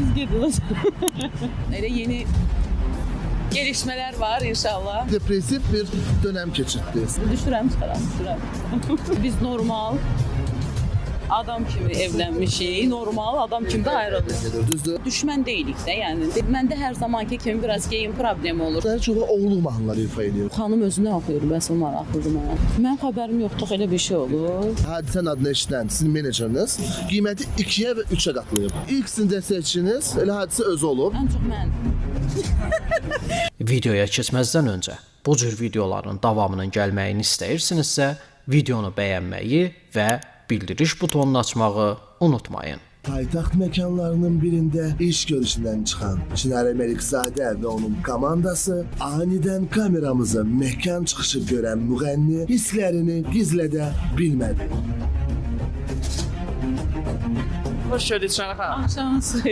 siz gediniz. Elə yeni gelişmeler var inşallah. Depresif bir dönem geçirdiniz. Düşürəm, düşürəm. Biz normal adam kimi evlənmişik, normal adam kimi də ayrılırıq. Düzdür. Düşmən deyilik də, yəni. Məndə hər zamanki kimi biraz geyim problemi olur. Sizler çoğu oğlu mahnıları ifa ediyor. Xanım özünə oxuyur, bəs o maraqlıdır mənə. Mənim xəbərim yoxdur, elə bir şey olur. Hadisenin adını eşidən sizin menajeriniz qiyməti 2-yə və 3-ə qatlayıb. İlk sizin dəstəkçiniz elə hadisə özü olub. Ən çox mən. Videoya keçməzdən öncə bu cür videoların davamının gəlməyini istəyirsinizsə, videonu bəyənməyi və bildiriş butonunu açmağı unutmayın. Paytaxt məkanlarının birində iş görüşündən çıxan Çinarə Məlikzadə və onun komandası anidən kameramızı məkan çıxışı görən müğənni hisslərini gizlədə bilmədi. Hoş geldiniz Şənə xanım. Şansı.